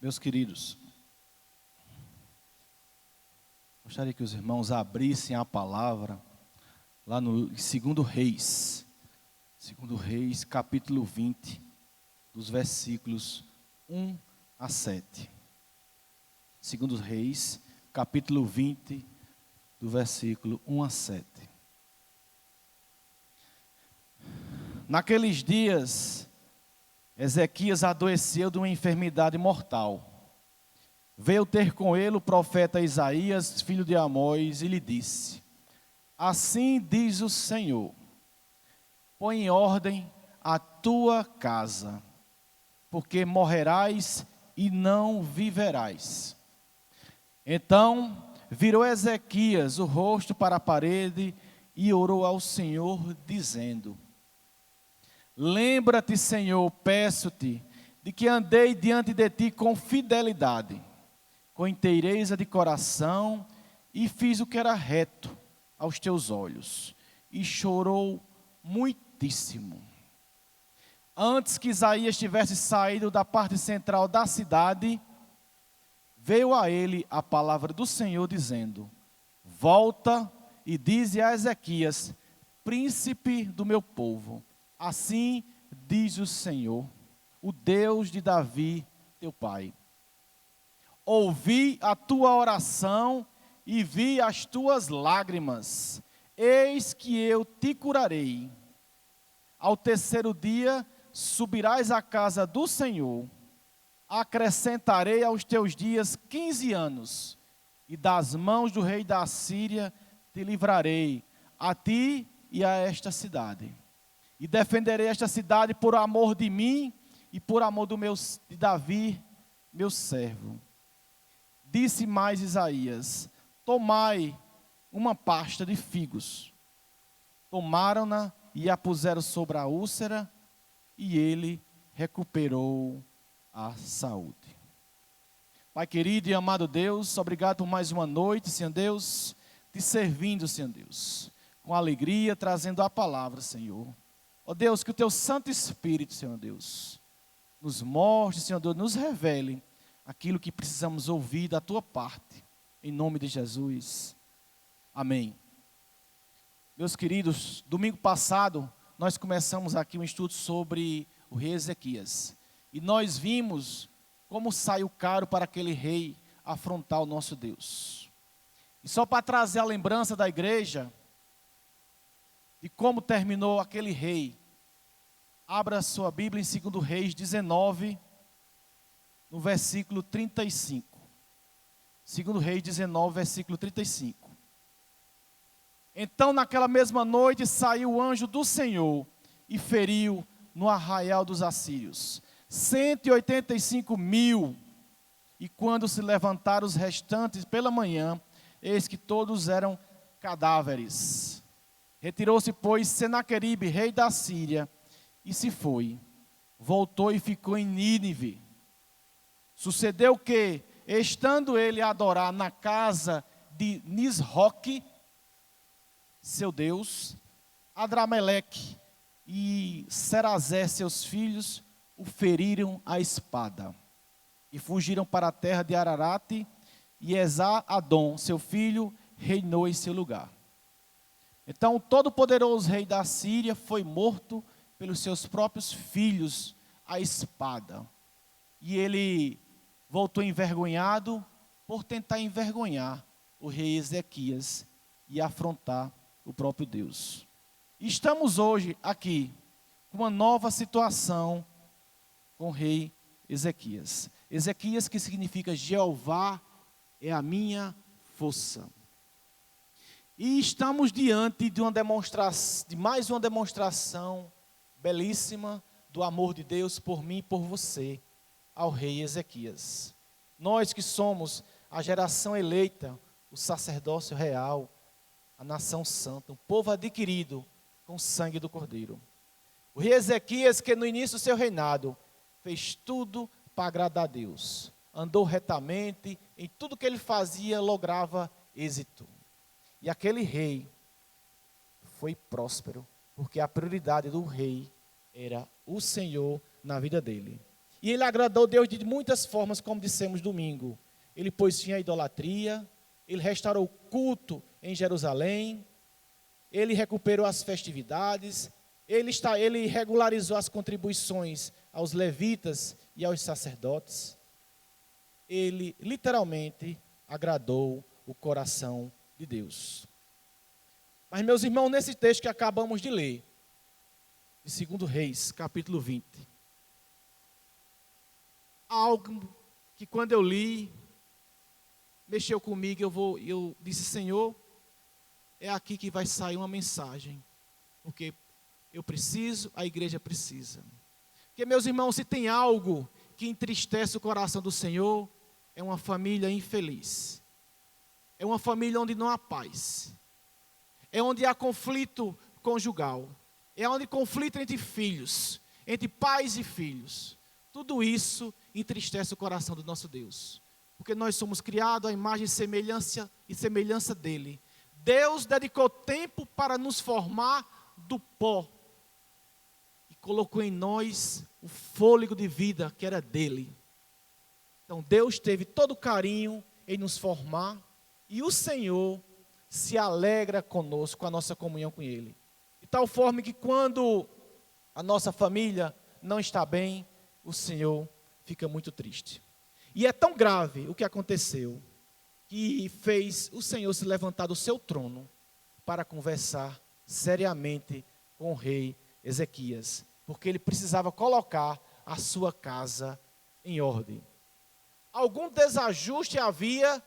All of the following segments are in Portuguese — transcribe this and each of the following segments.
Meus queridos, gostaria que os irmãos abrissem a palavra lá no 2 Reis, capítulo 20, dos versículos 1 a 7. 2 Reis, capítulo 20, do versículo 1 a 7. Naqueles dias, Ezequias adoeceu de uma enfermidade mortal. Veio ter com ele o profeta Isaías, filho de Amós, e lhe disse: Assim diz o Senhor, põe em ordem a tua casa, porque morrerás e não viverás. Então virou Ezequias o rosto para a parede e orou ao Senhor, dizendo: Lembra-te, Senhor, peço-te, de que andei diante de ti com fidelidade, com inteireza de coração, e fiz o que era reto aos teus olhos. E chorou muitíssimo. Antes que Isaías tivesse saído da parte central da cidade, veio a ele a palavra do Senhor, dizendo: Volta e dize a Ezequias, príncipe do meu povo, assim diz o Senhor, o Deus de Davi, teu pai. Ouvi a tua oração e vi as tuas lágrimas. Eis que eu te curarei. Ao terceiro dia subirás à casa do Senhor. Acrescentarei aos teus dias 15 anos, e das mãos do rei da Síria te livrarei, a ti e a esta cidade. E defenderei esta cidade por amor de mim e por amor de Davi, meu servo. Disse mais Isaías: Tomai uma pasta de figos. Tomaram-na e a puseram sobre a úlcera, e ele recuperou a saúde. Pai querido e amado Deus, obrigado por mais uma noite, Senhor Deus, te servindo, Senhor Deus, com alegria, trazendo a palavra, Senhor. Ó Deus, que o teu Santo Espírito, Senhor Deus, nos mostre, Senhor Deus, nos revele aquilo que precisamos ouvir da tua parte, em nome de Jesus. Amém. Meus queridos, domingo passado, nós começamos aqui um estudo sobre o rei Ezequias. E nós vimos como saiu caro para aquele rei afrontar o nosso Deus. E só para trazer a lembrança da igreja, de como terminou aquele rei, abra sua Bíblia em 2 Reis 19, no versículo 35. 2 Reis 19, versículo 35. Então naquela mesma noite saiu o anjo do Senhor e feriu no arraial dos assírios 185.000. E quando se levantaram os restantes pela manhã, eis que todos eram cadáveres. Retirou-se, pois, Senaqueribe, rei da Síria, e se foi. Voltou e ficou em Nínive. Sucedeu que, estando ele a adorar na casa de Nisroque, seu Deus, Adrameleque e Serazé, seus filhos, o feriram à espada. E fugiram para a terra de Ararate, e Esar-Adom, seu filho, reinou em seu lugar. Então o todo-poderoso rei da Síria foi morto pelos seus próprios filhos à espada. E ele voltou envergonhado por tentar envergonhar o rei Ezequias e afrontar o próprio Deus. Estamos hoje aqui com uma nova situação com o rei Ezequias. Ezequias, que significa Jeová é a minha força. E estamos diante de mais uma demonstração belíssima do amor de Deus por mim e por você, ao rei Ezequias. Nós que somos a geração eleita, o sacerdócio real, a nação santa, o povo adquirido com o sangue do Cordeiro. O rei Ezequias, que no início do seu reinado, fez tudo para agradar a Deus. Andou retamente, em tudo que ele fazia, lograva êxito. E aquele rei foi próspero, porque a prioridade do rei era o Senhor na vida dele. E ele agradou Deus de muitas formas, como dissemos domingo. Ele pôs fim à idolatria, ele restaurou o culto em Jerusalém, ele recuperou as festividades, ele regularizou as contribuições aos levitas e aos sacerdotes. Ele literalmente agradou o coração de Deus. Mas, meus irmãos, nesse texto que acabamos de ler, de 2 Reis, capítulo 20, algo que quando eu li, mexeu comigo, eu disse, Senhor, é aqui que vai sair uma mensagem, porque eu preciso, a igreja precisa. Porque, meus irmãos, se tem algo que entristece o coração do Senhor, é uma família infeliz. É uma família onde não há paz. É onde há conflito conjugal. É onde há conflito entre filhos, entre pais e filhos. Tudo isso entristece o coração do nosso Deus. Porque nós somos criados à imagem e semelhança dele. Deus dedicou tempo para nos formar do pó. E colocou em nós o fôlego de vida que era dele. Então Deus teve todo o carinho em nos formar. E o Senhor se alegra conosco, com a nossa comunhão com ele. De tal forma que quando a nossa família não está bem, o Senhor fica muito triste. E é tão grave o que aconteceu, que fez o Senhor se levantar do seu trono para conversar seriamente com o rei Ezequias, porque ele precisava colocar a sua casa em ordem. Algum desajuste havia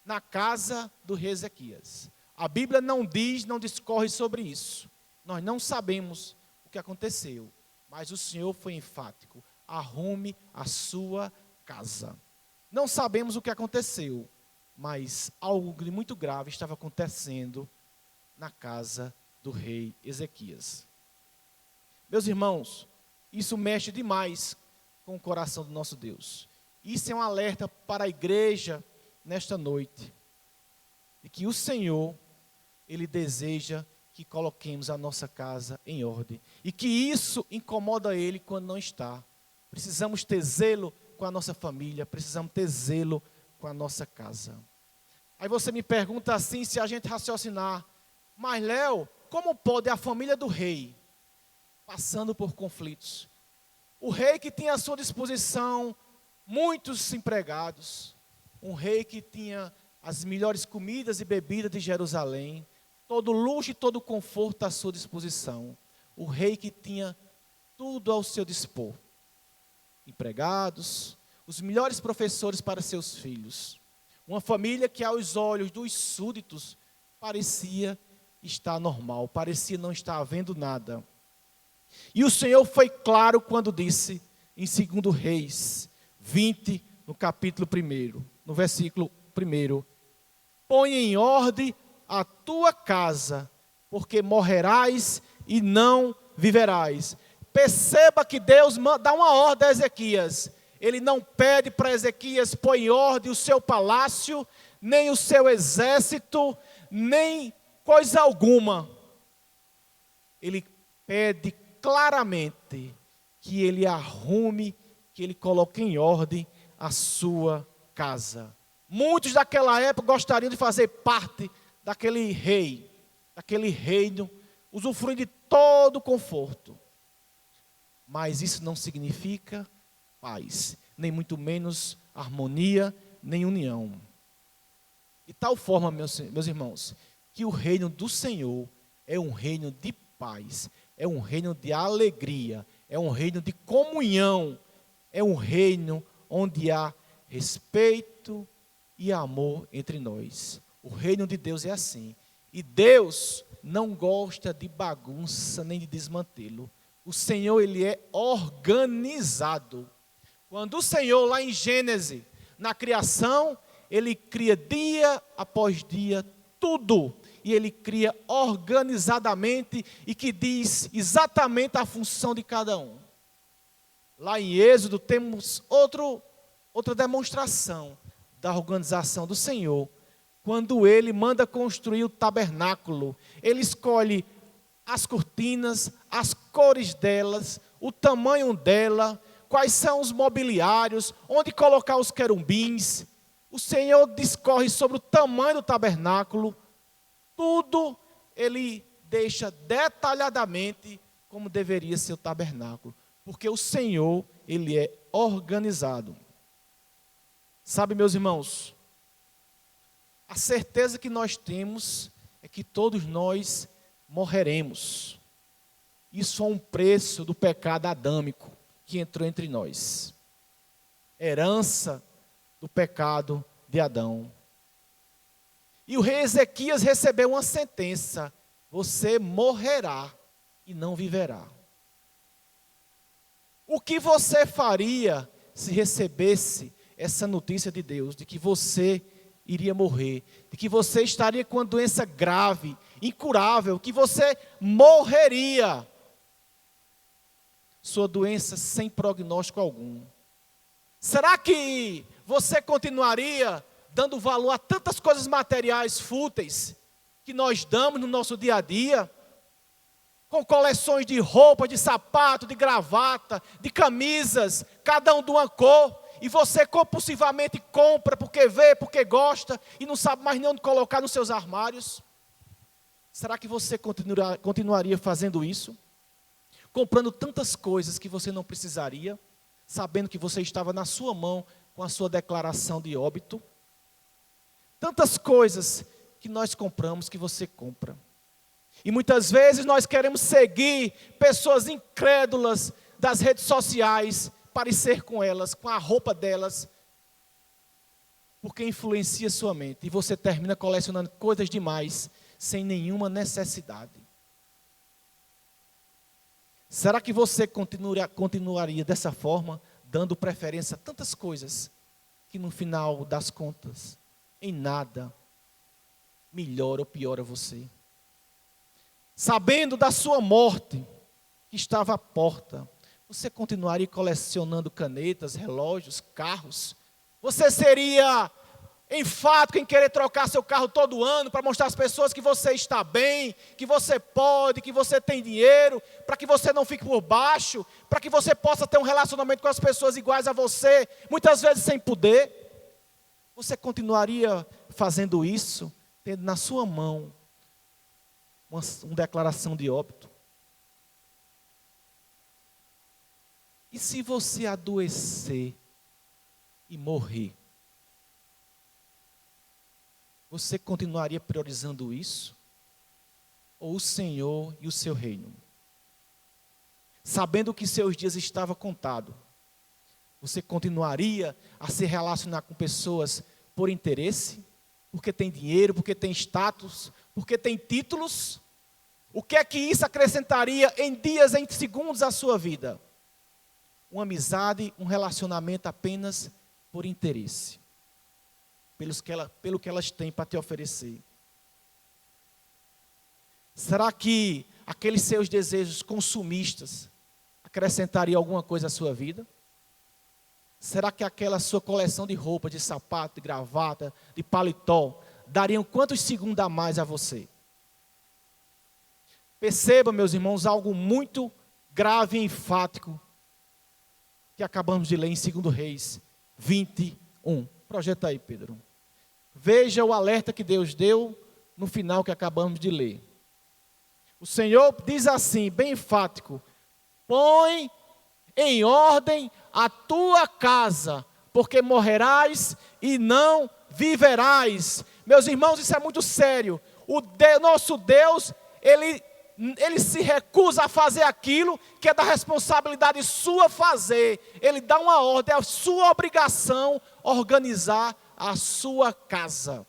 na casa do rei Ezequias. A Bíblia não diz, não discorre sobre isso. Nós não sabemos o que aconteceu, mas o Senhor foi enfático. Arrume a sua casa. Não sabemos o que aconteceu, mas algo de muito grave estava acontecendo na casa do rei Ezequias. Meus irmãos, isso mexe demais com o coração do nosso Deus. Isso é um alerta para a igreja nesta noite, e que o Senhor, ele deseja que coloquemos a nossa casa em ordem, e que isso incomoda ele quando não está. Precisamos ter zelo com a nossa família, precisamos ter zelo com a nossa casa. Aí você me pergunta assim, se a gente raciocinar, mas Léo, como pode a família do rei, passando por conflitos, o rei que tinha à sua disposição muitos empregados, um rei que tinha as melhores comidas e bebidas de Jerusalém, todo luxo e todo conforto à sua disposição. O rei que tinha tudo ao seu dispor. Empregados, os melhores professores para seus filhos. Uma família que aos olhos dos súditos parecia estar normal, parecia não estar havendo nada. E o Senhor foi claro quando disse em 2 Reis 20, no capítulo 1, no versículo 1, põe em ordem a tua casa, porque morrerás e não viverás. Perceba que Deus dá uma ordem a Ezequias. Ele não pede para Ezequias pôr em ordem o seu palácio, nem o seu exército, nem coisa alguma. Ele pede claramente que ele arrume, que ele coloque em ordem a sua casa. Muitos daquela época gostariam de fazer parte daquele rei, daquele reino, usufruindo de todo o conforto. Mas isso não significa paz, nem muito menos harmonia, nem união. De tal forma, meus irmãos, que o reino do Senhor é um reino de paz, é um reino de alegria, é um reino de comunhão, é um reino onde há respeito e amor entre nós. O reino de Deus é assim. E Deus não gosta de bagunça nem de desmantelo. O Senhor, ele é organizado. Quando o Senhor, lá em Gênesis, na criação, ele cria dia após dia tudo. E ele cria organizadamente e que diz exatamente a função de cada um. Lá em Êxodo temos outra demonstração da organização do Senhor. Quando ele manda construir o tabernáculo, ele escolhe as cortinas, as cores delas, o tamanho dela, quais são os mobiliários, onde colocar os querubins. O Senhor discorre sobre o tamanho do tabernáculo. Tudo Ele deixa detalhadamente como deveria ser o tabernáculo. Porque o Senhor, Ele é organizado. Sabe, meus irmãos, a certeza que nós temos é que todos nós morreremos. Isso é um preço do pecado adâmico que entrou entre nós. Herança do pecado de Adão. E o rei Ezequias recebeu uma sentença: você morrerá e não viverá. O que você faria se recebesse essa notícia de Deus, de que você iria morrer, de que você estaria com uma doença grave, incurável, que você morreria? Sua doença sem prognóstico algum. Será que você continuaria dando valor a tantas coisas materiais fúteis que nós damos no nosso dia a dia? Com coleções de roupa, de sapato, de gravata, de camisas, cada um de uma cor, e você compulsivamente compra porque vê, porque gosta, e não sabe mais nem onde colocar nos seus armários? Será que você continuaria fazendo isso? Comprando tantas coisas que você não precisaria, sabendo que você estava na sua mão com a sua declaração de óbito? Tantas coisas que nós compramos, que você compra. E muitas vezes nós queremos seguir pessoas incrédulas das redes sociais, parecer com elas, com a roupa delas, porque influencia sua mente. E você termina colecionando coisas demais, sem nenhuma necessidade. Será que você continuaria dessa forma, dando preferência a tantas coisas, que no final das contas, em nada, melhora ou piora você? Sabendo da sua morte, que estava à porta, você continuaria colecionando canetas, relógios, carros? Você seria enfático em querer trocar seu carro todo ano para mostrar às pessoas que você está bem, que você pode, que você tem dinheiro, para que você não fique por baixo, para que você possa ter um relacionamento com as pessoas iguais a você, muitas vezes sem poder? Você continuaria fazendo isso, tendo na sua mão uma declaração de óbito? E se você adoecer e morrer, você continuaria priorizando isso? Ou o Senhor e o seu reino? Sabendo que seus dias estavam contados, você continuaria a se relacionar com pessoas por interesse? Porque tem dinheiro, porque tem status, porque tem títulos? O que é que isso acrescentaria em dias, em segundos à sua vida? Uma amizade, um relacionamento apenas por interesse. Pelo que elas têm para te oferecer. Será que aqueles seus desejos consumistas acrescentariam alguma coisa à sua vida? Será que aquela sua coleção de roupa, de sapato, de gravata, de paletó, dariam quantos segundos a mais a você? Perceba, meus irmãos, algo muito grave e enfático que acabamos de ler em 2 Reis 21. Projeta aí, Pedro. Veja o alerta que Deus deu no final que acabamos de ler. O Senhor diz assim, bem enfático: põe em ordem a tua casa, porque morrerás e não viverás. Meus irmãos, isso é muito sério. Nosso Deus, Ele se recusa a fazer aquilo que é da responsabilidade sua fazer. Ele dá uma ordem, é a sua obrigação organizar a sua casa.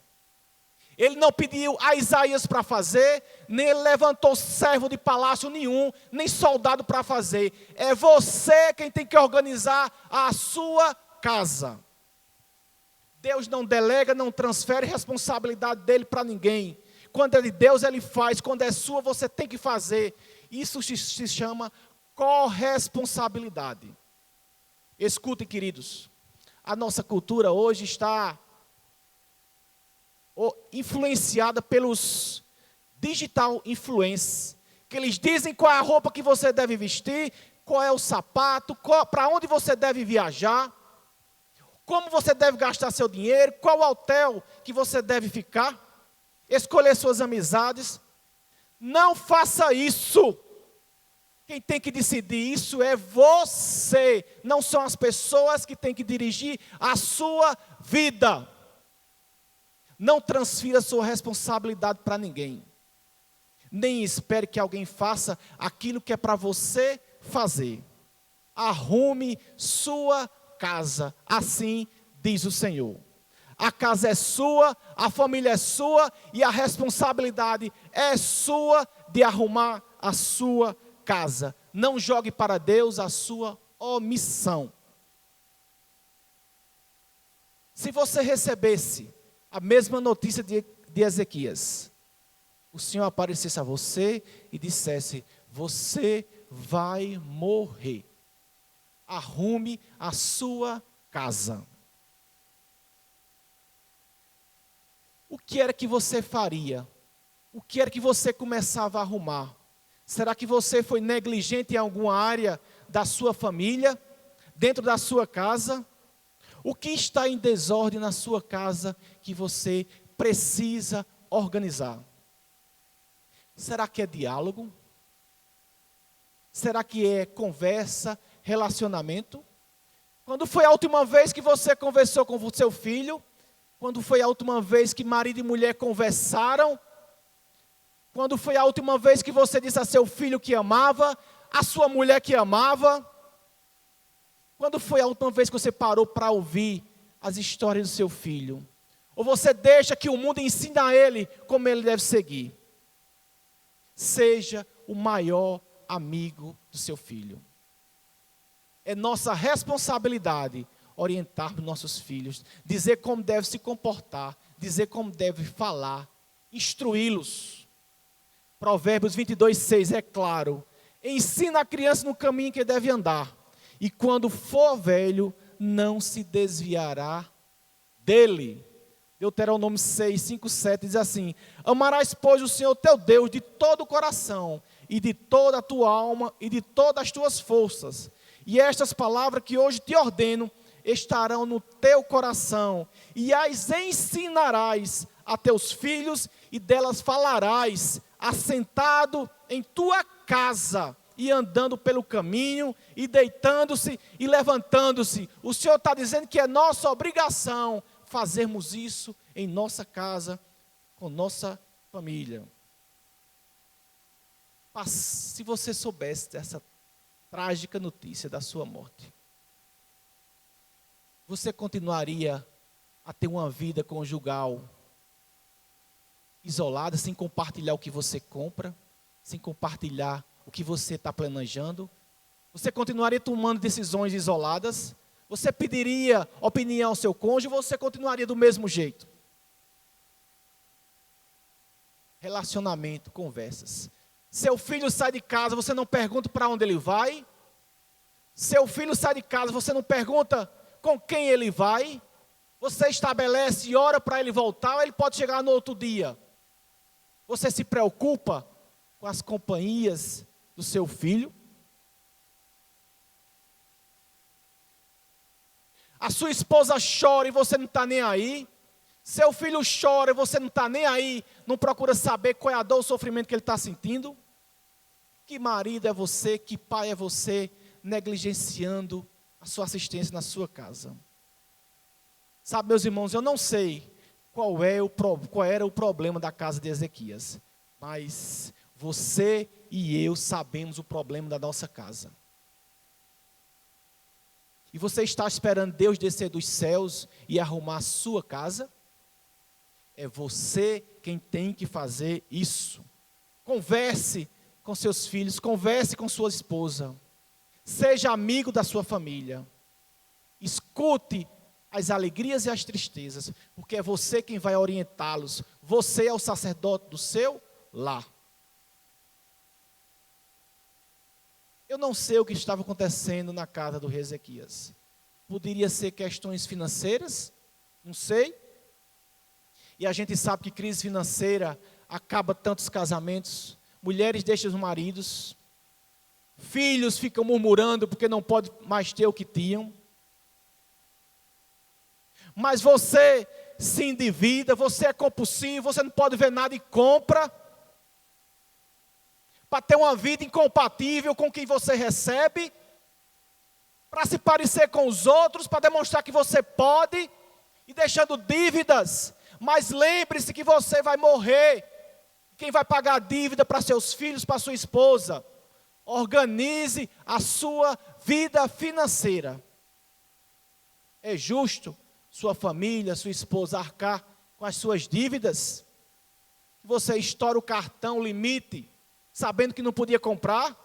Ele não pediu a Isaías para fazer, nem ele levantou servo de palácio nenhum, nem soldado para fazer. É você quem tem que organizar a sua casa. Deus não delega, não transfere responsabilidade dele para ninguém. Quando é de Deus, Ele faz. Quando é sua, você tem que fazer. Isso se chama corresponsabilidade. Escutem, queridos. A nossa cultura hoje está influenciada pelos digital influencers, que eles dizem qual é a roupa que você deve vestir, qual é o sapato, para onde você deve viajar, como você deve gastar seu dinheiro, qual o hotel que você deve ficar, escolher suas amizades. Não faça isso. Quem tem que decidir isso é você, não são as pessoas que têm que dirigir a sua vida. Não transfira sua responsabilidade para ninguém. Nem espere que alguém faça aquilo que é para você fazer. Arrume sua casa, assim diz o Senhor. A casa é sua, a família é sua e a responsabilidade é sua de arrumar a sua casa. Não jogue para Deus a sua omissão. Se você recebesse a mesma notícia de Ezequias, o Senhor aparecesse a você e dissesse: você vai morrer. Arrume a sua casa. O que era que você faria? O que era que você começava a arrumar? Será que você foi negligente em alguma área da sua família, dentro da sua casa? O que está em desordem na sua casa que você precisa organizar? Será que é diálogo? Será que é conversa, relacionamento? Quando foi a última vez que você conversou com o seu filho? Quando foi a última vez que marido e mulher conversaram? Quando foi a última vez que você disse a seu filho que amava, a sua mulher que amava? Quando foi a última vez que você parou para ouvir as histórias do seu filho? Ou você deixa que o mundo ensine a ele como ele deve seguir? Seja o maior amigo do seu filho. É nossa responsabilidade orientar os nossos filhos, dizer como deve se comportar, dizer como deve falar, instruí-los. Provérbios 22:6 é claro: ensina a criança no caminho que deve andar, e quando for velho, não se desviará dele. Deuteronômio 6, 5, 7 diz assim: amarás, pois, o Senhor teu Deus de todo o coração, e de toda a tua alma, e de todas as tuas forças. E estas palavras que hoje te ordeno, estarão no teu coração, e as ensinarás a teus filhos, e delas falarás, assentado em tua casa, e andando pelo caminho, e deitando-se e levantando-se. O Senhor está dizendo que é nossa obrigação fazermos isso em nossa casa, com nossa família. Mas se você soubesse dessa trágica notícia da sua morte, você continuaria a ter uma vida conjugal isolada, sem compartilhar o que você compra, sem compartilhar o que você está planejando? Você continuaria tomando decisões isoladas? Você pediria opinião ao seu cônjuge ou você continuaria do mesmo jeito? Relacionamento, conversas. Seu filho sai de casa, você não pergunta para onde ele vai? Seu filho sai de casa, você não pergunta com quem ele vai? Você estabelece e ora para ele voltar, ou ele pode chegar no outro dia? Você se preocupa com as companhias do seu filho? A sua esposa chora e você não está nem aí? Seu filho chora e você não está nem aí, não procura saber qual é a dor, o sofrimento que ele está sentindo? Que marido é você, que pai é você, negligenciando a sua assistência na sua casa? Sabe, meus irmãos, eu não sei qual era o problema da casa de Ezequias, mas você e eu sabemos o problema da nossa casa. E você está esperando Deus descer dos céus e arrumar a sua casa? É você quem tem que fazer isso. Converse com seus filhos, converse com sua esposa. Seja amigo da sua família. Escute as alegrias e as tristezas, porque é você quem vai orientá-los. Você é o sacerdote do seu lar. Eu não sei o que estava acontecendo na casa do rei Ezequias. Poderia ser questões financeiras, não sei. E a gente sabe que crise financeira acaba tantos casamentos. Mulheres deixam os maridos. Filhos ficam murmurando porque não pode mais ter o que tinham. Mas você se endivida, você é compulsivo, você não pode ver nada e compra. Para ter uma vida incompatível com quem você recebe. Para se parecer com os outros, para demonstrar que você pode. E deixando dívidas. Mas lembre-se que você vai morrer. Quem vai pagar a dívida para seus filhos, para sua esposa? Organize a sua vida financeira. É justo sua família, sua esposa arcar com as suas dívidas? Você estoura o cartão limite, sabendo que não podia comprar?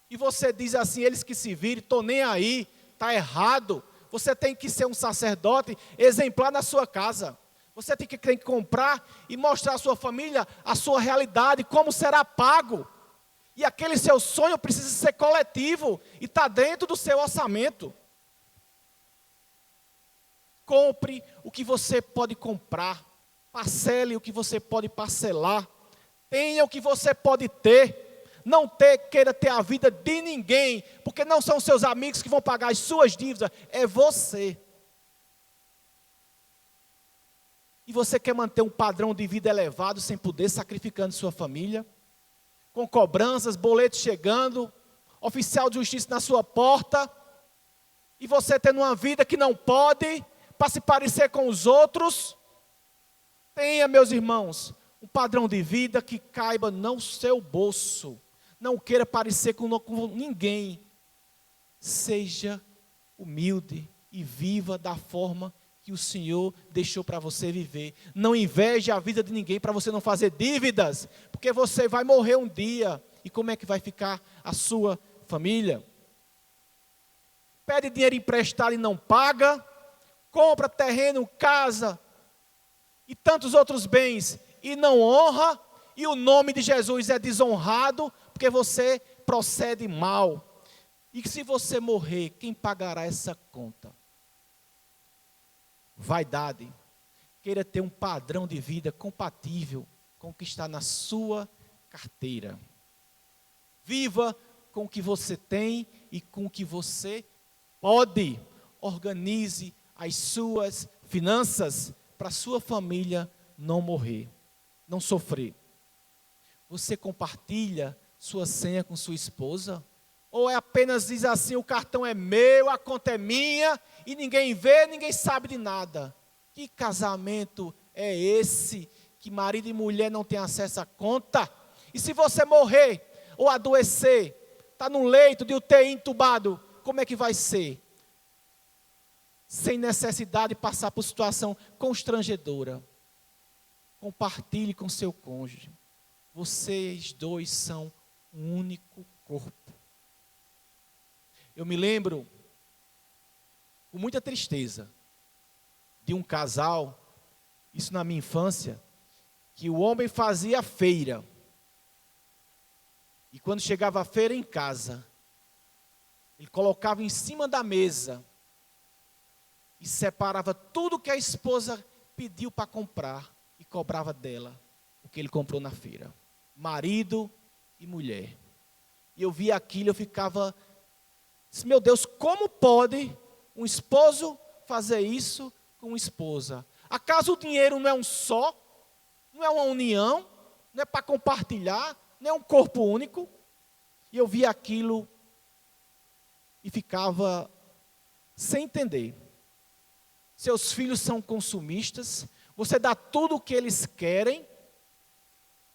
E você diz assim, eles que se virem, estou nem aí, está errado. Você tem que ser um sacerdote exemplar na sua casa. Você tem que comprar e mostrar à sua família a sua realidade, como será pago. E aquele seu sonho precisa ser coletivo e está dentro do seu orçamento. Compre o que você pode comprar. Parcele o que você pode parcelar. Tenha o que você pode ter. Não queira ter a vida de ninguém, porque não são seus amigos que vão pagar as suas dívidas, é você. E você quer manter um padrão de vida elevado sem poder, sacrificando sua família? Com cobranças, boletos chegando, oficial de justiça na sua porta, e você tendo uma vida que não pode, para se parecer com os outros? Tenha, meus irmãos, um padrão de vida que caiba no seu bolso. Não queira parecer com ninguém. Seja humilde e viva da forma que o Senhor deixou para você viver. Não inveje a vida de ninguém para você não fazer dívidas, porque você vai morrer um dia. E como é que vai ficar a sua família? Pede dinheiro emprestado e não paga. Compra terreno, casa e tantos outros bens e não honra. E o nome de Jesus é desonrado porque você procede mal. E se você morrer, quem pagará essa conta? Vaidade. Queira ter um padrão de vida compatível com o que está na sua carteira. Viva com o que você tem e com o que você pode. Organize as suas finanças para a sua família não morrer, não sofrer. Você compartilha sua senha com sua esposa? Ou é apenas diz assim, o cartão é meu, a conta é minha, e ninguém vê, ninguém sabe de nada? Que casamento é esse, que marido e mulher não têm acesso à conta? E se você morrer, ou adoecer, está no leito de UTI entubado, como é que vai ser? Sem necessidade de passar por situação constrangedora. Compartilhe com seu cônjuge. Vocês dois são um único corpo. Eu me lembro, com muita tristeza, de um casal, isso na minha infância, que o homem fazia feira. E quando chegava a feira em casa, ele colocava em cima da mesa e separava tudo que a esposa pediu para comprar e cobrava dela o que ele comprou na feira. Marido e mulher. E eu via aquilo, eu ficava, meu Deus, como pode um esposo fazer isso com uma esposa? Acaso o dinheiro não é um só? Não é uma união? Não é para compartilhar? Não é um corpo único? E eu via aquilo e ficava sem entender. Seus filhos são consumistas, você dá tudo o que eles querem.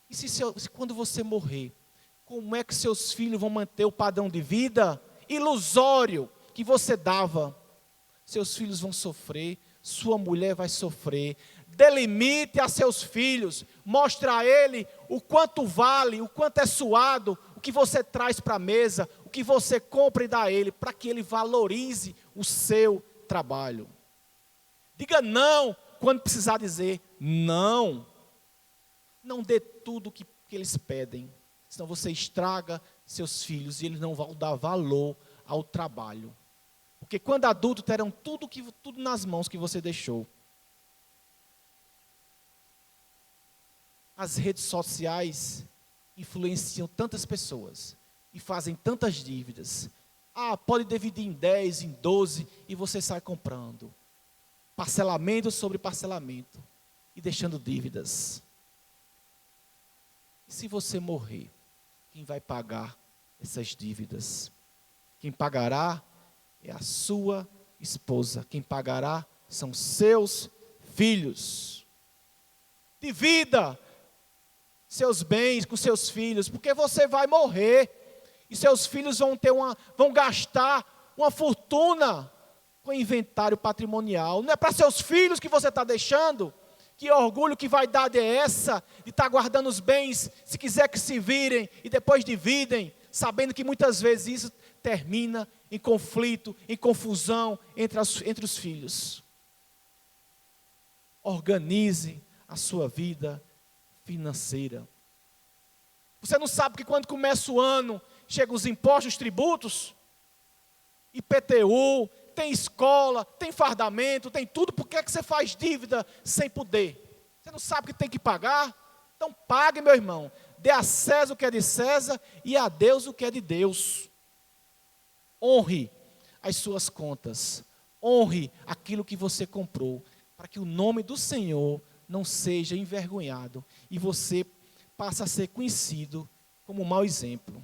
E se quando você morrer, como é que seus filhos vão manter o padrão de vida ilusório que você dava? Seus filhos vão sofrer, sua mulher vai sofrer. Dê limite a seus filhos, mostre a ele o quanto vale, o quanto é suado, o que você traz para a mesa, o que você compra e dá a ele, para que ele valorize o seu trabalho. Diga não quando precisar dizer não. Não dê tudo o que eles pedem, senão você estraga seus filhos e eles não vão dar valor ao trabalho. Porque quando adultos terão tudo nas mãos que você deixou. As redes sociais influenciam tantas pessoas. e fazem tantas dívidas. Pode dividir em 10, em 12 e você sai comprando. Parcelamento sobre parcelamento e deixando dívidas. E se você morrer, quem vai pagar essas dívidas? Quem pagará é a sua esposa. Quem pagará são seus filhos. Divida seus bens com seus filhos, porque você vai morrer. E seus filhos vão gastar uma fortuna com inventário patrimonial. Não é para seus filhos que você está deixando? Que orgulho que vai dar de estar guardando os bens, se quiser que se virem e depois dividem, sabendo que muitas vezes isso termina em conflito, em confusão entre os filhos. Organize a sua vida financeira. Você não sabe que quando começa o ano, chegam os impostos, os tributos, IPTU, tem escola, tem fardamento, tem tudo. Por que você faz dívida sem poder? Você não sabe que tem que pagar? Então pague, meu irmão. Dê a César o que é de César e a Deus o que é de Deus. Honre as suas contas. Honre aquilo que você comprou, para que o nome do Senhor não seja envergonhado e você passe a ser conhecido como um mau exemplo.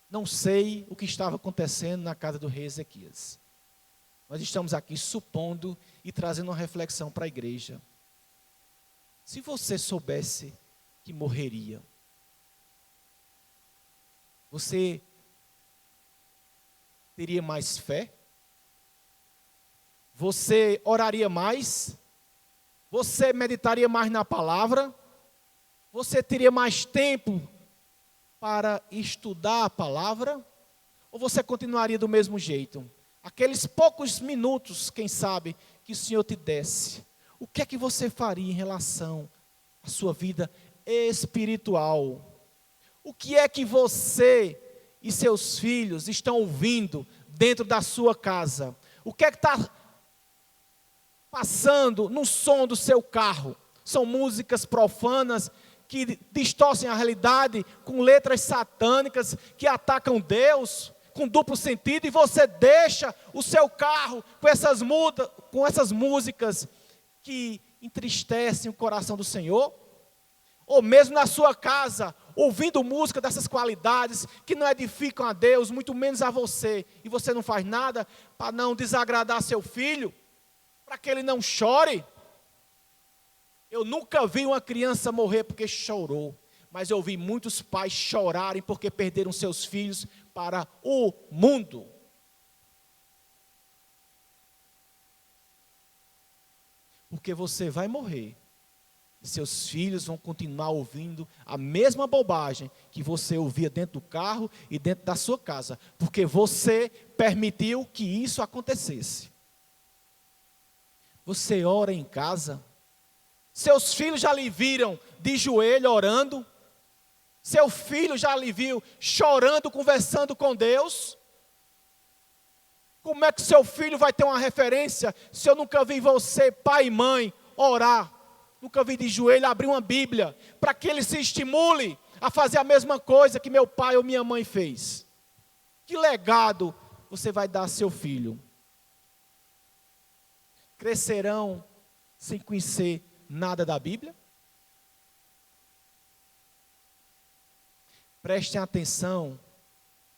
Não sei o que estava acontecendo na casa do rei Ezequias. Nós estamos aqui supondo e trazendo uma reflexão para a igreja. Se você soubesse que morreria, você teria mais fé? Você oraria mais? Você meditaria mais na palavra? Você teria mais tempo para estudar a palavra? Ou você continuaria do mesmo jeito? Aqueles poucos minutos, quem sabe, que o Senhor te desse, o que é que você faria em relação à sua vida espiritual? O que é que você e seus filhos estão ouvindo dentro da sua casa? O que é que está passando no som do seu carro? São músicas profanas que distorcem a realidade, com letras satânicas que atacam Deus, com duplo sentido, e você deixa o seu carro com essas músicas que entristecem o coração do Senhor? Ou mesmo na sua casa, ouvindo música dessas qualidades que não edificam a Deus, muito menos a você, e você não faz nada para não desagradar seu filho, para que ele não chore? Eu nunca vi uma criança morrer porque chorou, mas eu vi muitos pais chorarem porque perderam seus filhos para o mundo. Porque você vai morrer, e seus filhos vão continuar ouvindo a mesma bobagem que você ouvia dentro do carro e dentro da sua casa, porque você permitiu que isso acontecesse. Você ora em casa? Seus filhos já lhe viram de joelho orando? Seu filho já lhe viu chorando, conversando com Deus? Como é que seu filho vai ter uma referência se eu nunca vi você, pai e mãe, orar? Nunca vi de joelho abrir uma Bíblia para que ele se estimule a fazer a mesma coisa que meu pai ou minha mãe fez? Que legado você vai dar a seu filho? Crescerão sem conhecer nada da Bíblia? Prestem atenção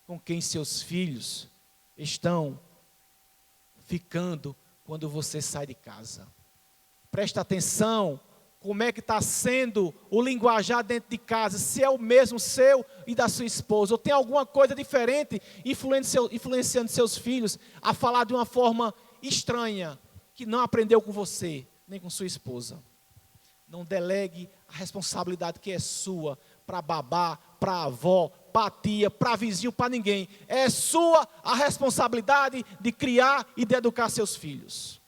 com quem seus filhos estão ficando quando você sai de casa. Preste atenção como é que está sendo o linguajar dentro de casa, se é o mesmo seu e da sua esposa, ou tem alguma coisa diferente influenciando seus filhos a falar de uma forma estranha, que não aprendeu com você, nem com sua esposa. Não delegue a responsabilidade que é sua para babá, para avó, para tia, para vizinho, para ninguém. É sua a responsabilidade de criar e de educar seus filhos.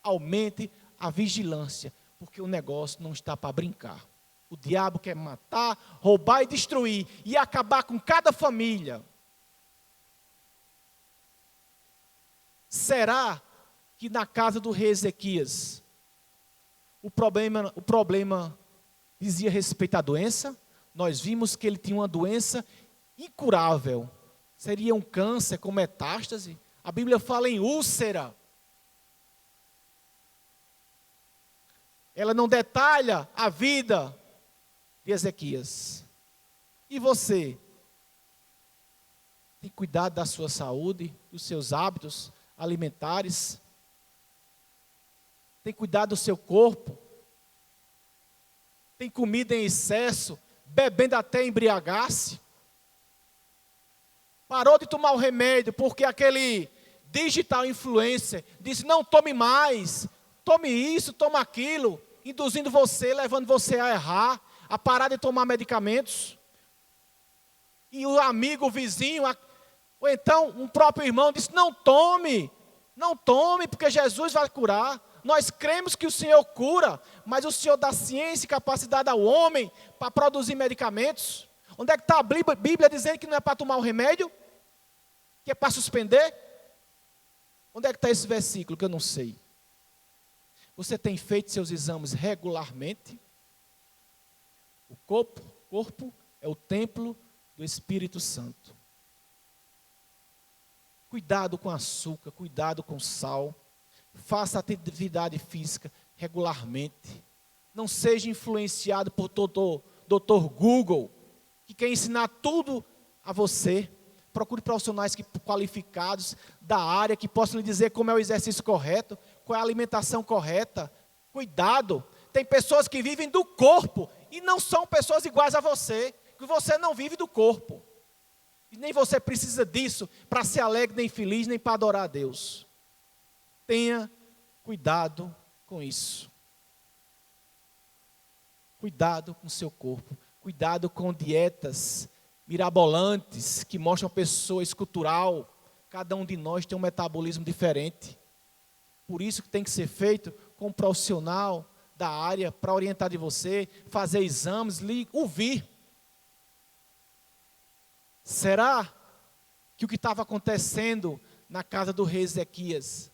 Aumente a vigilância, porque o negócio não está para brincar. O diabo quer matar, roubar e destruir, e acabar com cada família. Será que na casa do rei Ezequias, o problema dizia respeito à doença? Nós vimos que ele tinha uma doença incurável. Seria um câncer com metástase. A Bíblia fala em úlcera. Ela não detalha a vida de Ezequias. E você? Tem cuidado da sua saúde, dos seus hábitos alimentares? Tem cuidado do seu corpo? Tem comida em excesso, bebendo até embriagar-se? Parou de tomar o remédio porque aquele digital influencer disse, não tome mais, tome isso, toma aquilo, induzindo você, levando você a errar, a parar de tomar medicamentos. E o amigo, o vizinho, ou então um próprio irmão disse, não tome, porque Jesus vai curar. Nós cremos que o Senhor cura, mas o Senhor dá ciência e capacidade ao homem para produzir medicamentos. Onde é que está a Bíblia dizendo que não é para tomar o remédio? Que é para suspender? Onde é que está esse versículo que eu não sei? Você tem feito seus exames regularmente? O corpo é o templo do Espírito Santo. Cuidado com açúcar, cuidado com sal. Faça atividade física regularmente. Não seja influenciado por Dr. Google, que quer ensinar tudo a você. Procure profissionais qualificados da área, que possam lhe dizer como é o exercício correto, qual é a alimentação correta. Cuidado, tem pessoas que vivem do corpo e não são pessoas iguais a você, que você não vive do corpo. E nem você precisa disso para ser alegre, nem feliz, nem para adorar a Deus. Tenha cuidado com isso. Cuidado com o seu corpo. Cuidado com dietas mirabolantes que mostram a pessoa escultural. Cada um de nós tem um metabolismo diferente. Por isso que tem que ser feito com um profissional da área para orientar de você, fazer exames, ouvir. Será que o que estava acontecendo na casa do rei Ezequias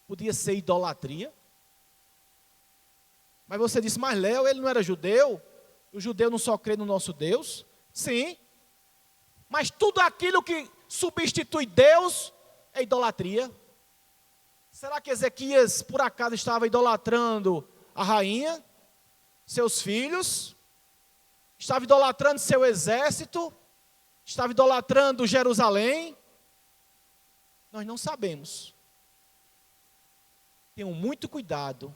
podia ser idolatria? Mas você disse, mas Léo, ele não era judeu? O judeu não só crê no nosso Deus? Sim. Mas tudo aquilo que substitui Deus é idolatria. Será que Ezequias, por acaso, estava idolatrando a rainha, seus filhos? Estava idolatrando seu exército? Estava idolatrando Jerusalém? Nós não sabemos. Tenham muito cuidado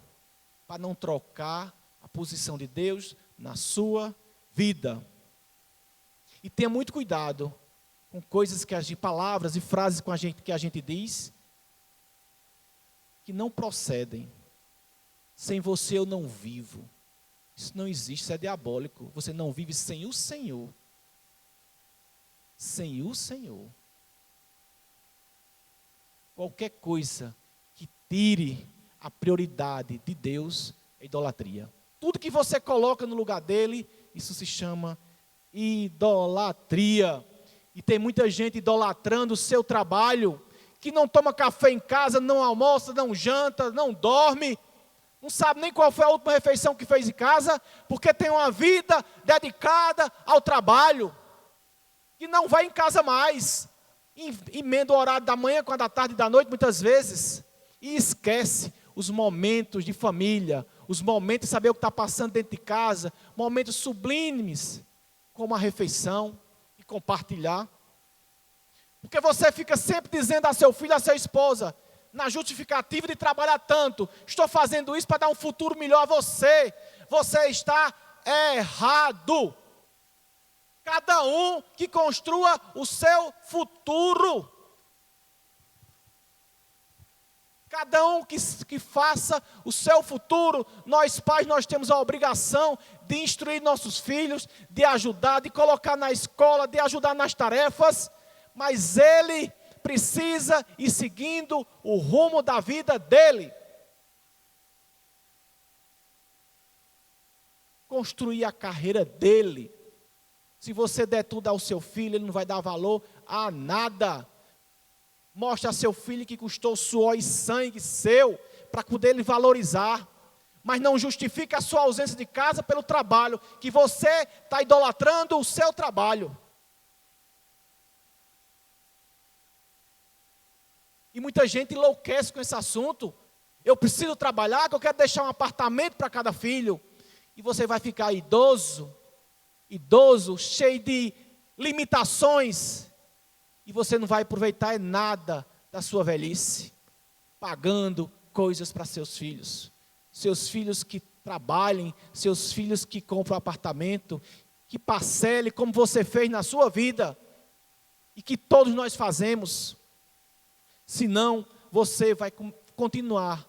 para não trocar a posição de Deus na sua vida. E tenha muito cuidado com coisas palavras e frases que a gente diz, que não procedem. Sem você eu não vivo. Isso não existe, isso é diabólico. Você não vive sem o Senhor. Sem o Senhor. Qualquer coisa que tire a prioridade de Deus é idolatria. Tudo que você coloca no lugar dele, isso se chama idolatria. E tem muita gente idolatrando o seu trabalho, que não toma café em casa, não almoça, não janta, não dorme, não sabe nem qual foi a última refeição que fez em casa, porque tem uma vida dedicada ao trabalho, e não vai em casa mais, emenda o horário da manhã com a da tarde e da noite muitas vezes, e esquece os momentos de família, os momentos de saber o que está passando dentro de casa, momentos sublimes, como a refeição e compartilhar. Porque você fica sempre dizendo a seu filho, a sua esposa, na justificativa de trabalhar tanto, estou fazendo isso para dar um futuro melhor a você. Você está errado. Cada um que construa o seu futuro. Cada um que faça o seu futuro. Nós pais, nós temos a obrigação de instruir nossos filhos, de ajudar, de colocar na escola, de ajudar nas tarefas. Mas ele precisa ir seguindo o rumo da vida dele. Construir a carreira dele. Se você der tudo ao seu filho, ele não vai dar valor a nada. Mostre a seu filho que custou suor e sangue seu, para poder ele valorizar. Mas não justifique a sua ausência de casa pelo trabalho, que você está idolatrando o seu trabalho. E muita gente enlouquece com esse assunto. Eu preciso trabalhar, que eu quero deixar um apartamento para cada filho. E você vai ficar idoso, cheio de limitações. E você não vai aproveitar nada da sua velhice, pagando coisas para seus filhos. Seus filhos que trabalhem, seus filhos que compram apartamento, que parcele como você fez na sua vida. E que todos nós fazemos. Senão, você vai continuar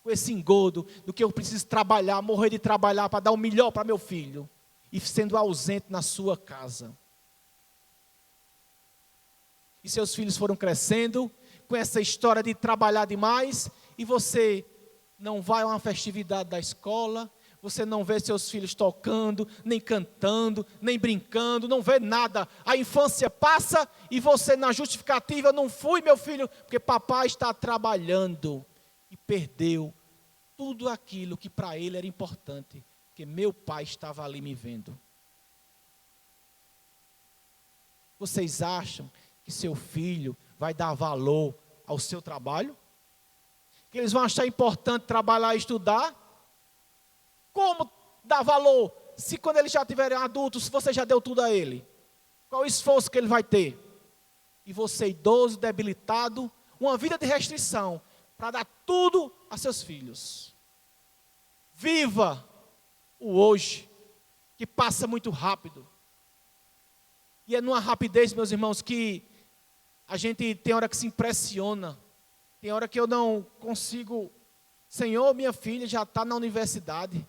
com esse engodo do que eu preciso trabalhar, morrer de trabalhar para dar o melhor para meu filho. E sendo ausente na sua casa. E seus filhos foram crescendo com essa história de trabalhar demais. E você não vai a uma festividade da escola. Você não vê seus filhos tocando, nem cantando, nem brincando, não vê nada. A infância passa e você na justificativa, não fui meu filho, porque papai está trabalhando. E perdeu tudo aquilo que para ele era importante, porque meu pai estava ali me vendo. Vocês acham que seu filho vai dar valor ao seu trabalho? Que eles vão achar importante trabalhar e estudar? Como dar valor se quando eles já tiverem adultos, você já deu tudo a ele? Qual o esforço que ele vai ter? E você idoso, debilitado, uma vida de restrição, para dar tudo a seus filhos. Viva o hoje, que passa muito rápido. E é numa rapidez, meus irmãos, que a gente tem hora que se impressiona. Tem hora que eu não consigo. Senhor, minha filha já está na universidade.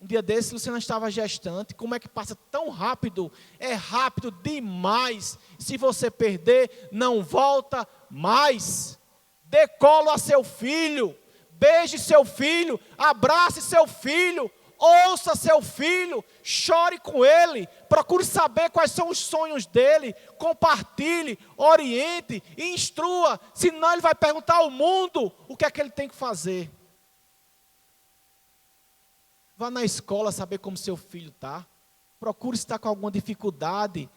Um dia desse, Luciana estava gestante. Como é que passa tão rápido? É rápido demais. Se você perder, não volta mais. Dê colo a seu filho. Beije seu filho. Abrace seu filho. Ouça seu filho. Chore com ele. Procure saber quais são os sonhos dele. Compartilhe, oriente e instrua. Senão ele vai perguntar ao mundo o que é que ele tem que fazer. Vá na escola saber como seu filho está. Procure se está com alguma dificuldade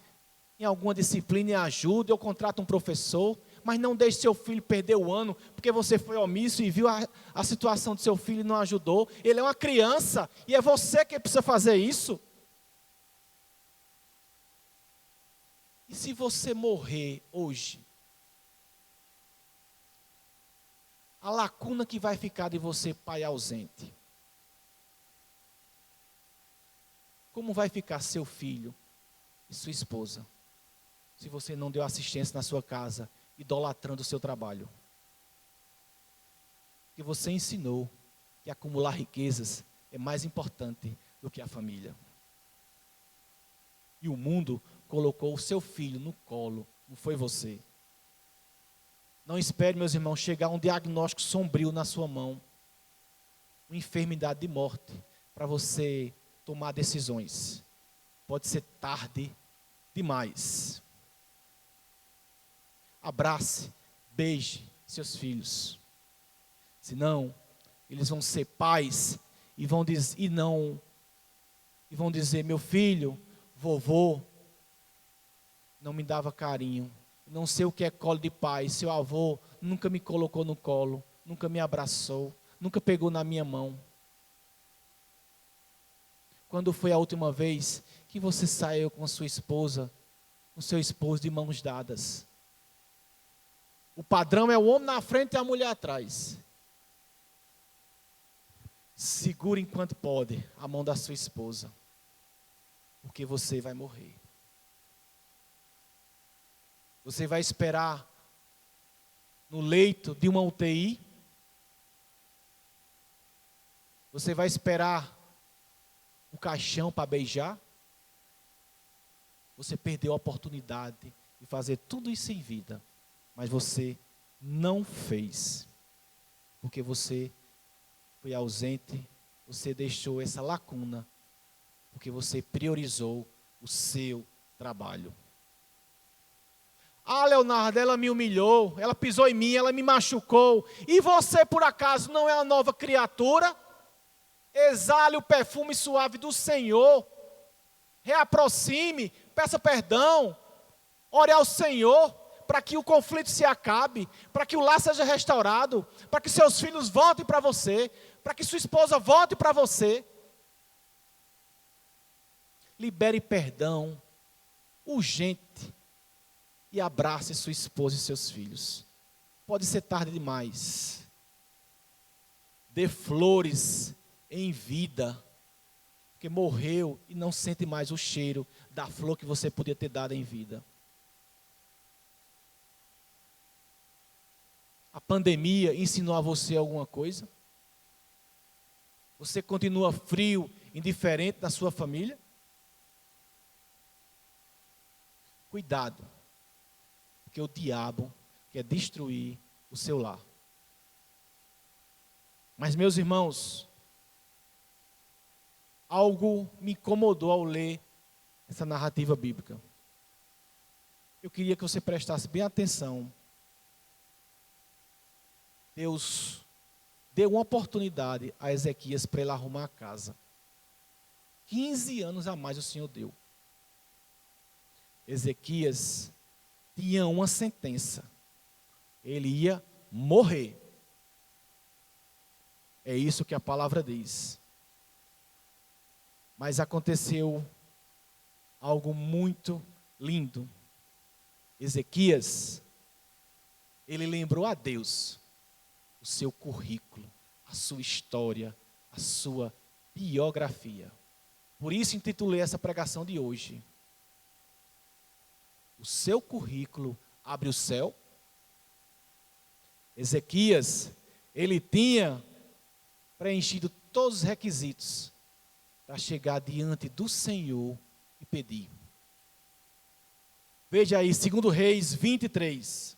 em alguma disciplina e ajude, ou contrate um professor. Mas não deixe seu filho perder o ano, porque você foi omisso e viu a situação do seu filho e não ajudou. Ele é uma criança e é você que precisa fazer isso. E se você morrer hoje, a lacuna que vai ficar de você, pai ausente? Como vai ficar seu filho e sua esposa, se você não deu assistência na sua casa, idolatrando o seu trabalho? Porque você ensinou que acumular riquezas é mais importante do que a família. E o mundo colocou o seu filho no colo, não foi você. Não espere, meus irmãos, chegar um diagnóstico sombrio na sua mão, uma enfermidade de morte, para você tomar decisões. Pode ser tarde demais. Abrace, beije seus filhos. Senão, eles vão ser pais e vão dizer, meu filho, vovô, não me dava carinho. Não sei o que é colo de pai. Seu avô nunca me colocou no colo, nunca me abraçou, nunca pegou na minha mão. Quando foi a última vez que você saiu com a sua esposa, com seu esposo de mãos dadas? O padrão é o homem na frente e a mulher atrás. Segure enquanto pode a mão da sua esposa, porque você vai morrer. Você vai esperar no leito de uma UTI? Você vai esperar o caixão para beijar? Você perdeu a oportunidade de fazer tudo isso em vida, mas você não fez, porque você foi ausente, você deixou essa lacuna, porque você priorizou o seu trabalho. Ah, Leonardo, ela me humilhou, ela pisou em mim, ela me machucou. E você, por acaso, não é uma nova criatura? Exale o perfume suave do Senhor. Reaproxime, peça perdão. Ore ao Senhor, para que o conflito se acabe, para que o lar seja restaurado, para que seus filhos voltem para você, para que sua esposa volte para você. Libere perdão urgente e abrace sua esposa e seus filhos. Pode ser tarde demais. Dê flores em vida, porque morreu e não sente mais o cheiro da flor que você podia ter dado em vida. A pandemia ensinou a você alguma coisa? Você continua frio, indiferente na sua família? Cuidado, porque o diabo quer destruir o seu lar. Mas, meus irmãos, algo me incomodou ao ler essa narrativa bíblica. Eu queria que você prestasse bem atenção. Deus deu uma oportunidade a Ezequias para ele arrumar a casa. 15 anos a mais o Senhor deu. Ezequias tinha uma sentença. Ele ia morrer. É isso que a palavra diz. Mas aconteceu algo muito lindo. Ezequias, ele lembrou a Deus o seu currículo, a sua história, a sua biografia. Por isso intitulei essa pregação de hoje. O seu currículo abre o céu. Ezequias, ele tinha preenchido todos os requisitos para chegar diante do Senhor e pedir. Veja aí, 2 Reis 23,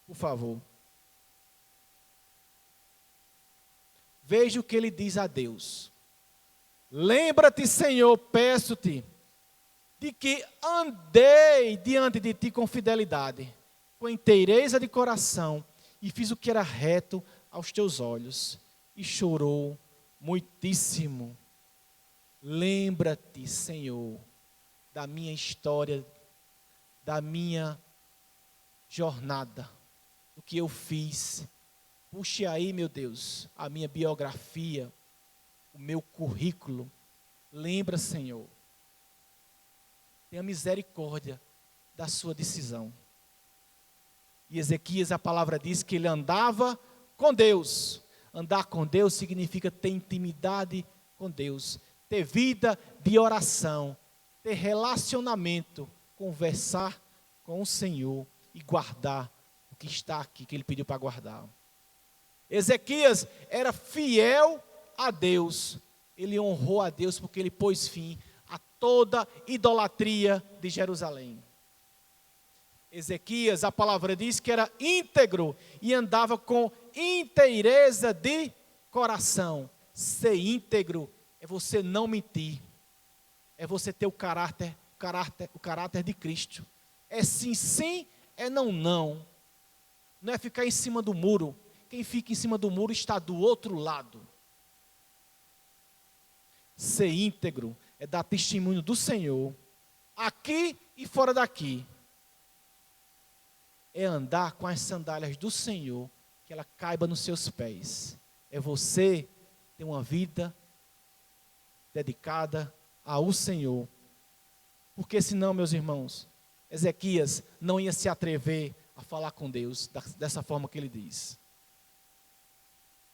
por favor. Veja o que ele diz a Deus. Lembra-te, Senhor, peço-te, de que andei diante de ti com fidelidade, com inteireza de coração, e fiz o que era reto aos teus olhos, e chorou muitíssimo. Lembra-te, Senhor, da minha história, da minha jornada, do que eu fiz. Puxe aí, meu Deus, a minha biografia, o meu currículo. Lembra, Senhor. Tenha misericórdia da sua decisão. E Ezequias, a palavra diz que ele andava com Deus. Andar com Deus significa ter intimidade com Deus, ter vida de oração, ter relacionamento, conversar com o Senhor e guardar o que está aqui, que ele pediu para guardar. Ezequias era fiel a Deus. Ele honrou a Deus porque ele pôs fim a toda idolatria de Jerusalém. Ezequias, a palavra diz que era íntegro e andava com inteireza de coração. Ser íntegro é você não mentir, é você ter o caráter de Cristo. É sim, sim, é não, não. Não é ficar em cima do muro. Quem fica em cima do muro está do outro lado. Ser íntegro é dar testemunho do Senhor, aqui e fora daqui. É andar com as sandálias do Senhor, que ela caiba nos seus pés. É você ter uma vida dedicada ao Senhor. Porque senão, meus irmãos, Ezequias não ia se atrever a falar com Deus dessa forma que ele diz.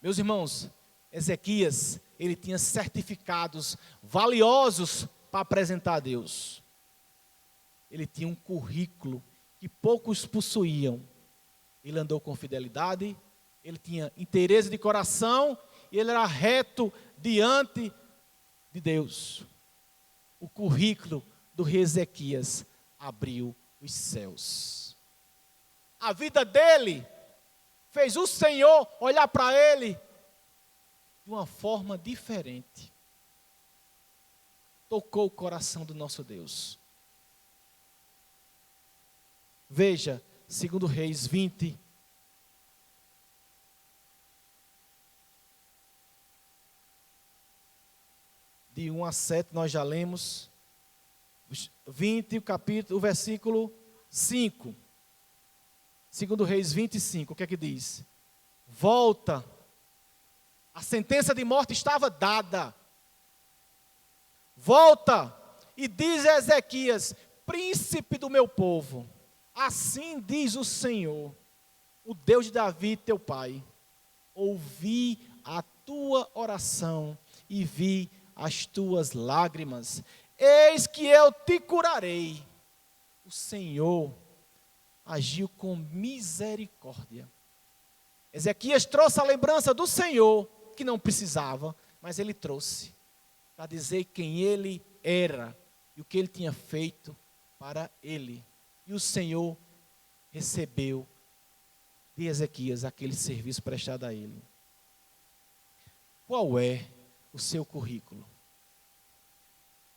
Meus irmãos, Ezequias, ele tinha certificados valiosos para apresentar a Deus. Ele tinha um currículo que poucos possuíam. Ele andou com fidelidade, ele tinha inteireza de coração, e ele era reto diante de Deus. O currículo do rei Ezequias abriu os céus. A vida dele fez o Senhor olhar para ele de uma forma diferente. Tocou o coração do nosso Deus. Veja, 2 Reis 20. De 1 a 7 nós já lemos. 20, o versículo 5. Segundo Reis 25, o que é que diz? Volta. A sentença de morte estava dada. Volta e diz a Ezequias, príncipe do meu povo, assim diz o Senhor, o Deus de Davi, teu pai, ouvi a tua oração e vi as tuas lágrimas, eis que eu te curarei. O Senhor agiu com misericórdia. Ezequias trouxe a lembrança do Senhor, que não precisava, mas ele trouxe, para dizer quem ele era e o que ele tinha feito para ele. E o Senhor recebeu de Ezequias aquele serviço prestado a ele. Qual é o seu currículo?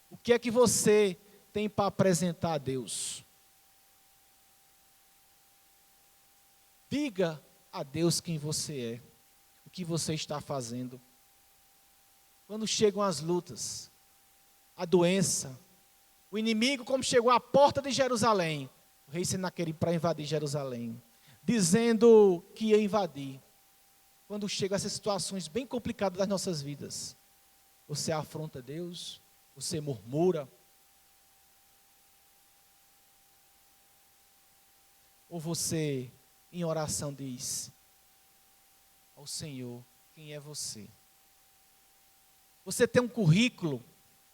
O que é que você tem para apresentar a Deus? Diga a Deus quem você é, o que você está fazendo. Quando chegam as lutas, a doença, o inimigo, como chegou à porta de Jerusalém, o rei Senaqueribe para invadir Jerusalém, dizendo que ia invadir. Quando chegam essas situações bem complicadas das nossas vidas, você afronta Deus, você murmura, ou você, em oração, diz ao Senhor, quem é você? Você tem um currículo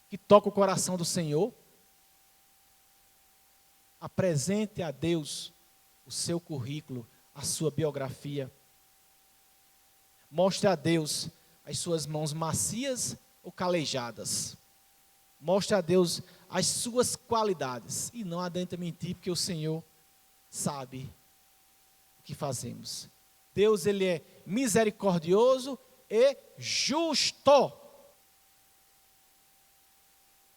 que toca o coração do Senhor? Apresente a Deus o seu currículo, a sua biografia. Mostre a Deus as suas mãos macias ou calejadas. Mostre a Deus as suas qualidades. E não adianta mentir, porque o Senhor sabe o que fazemos. Deus, ele é misericordioso e justo.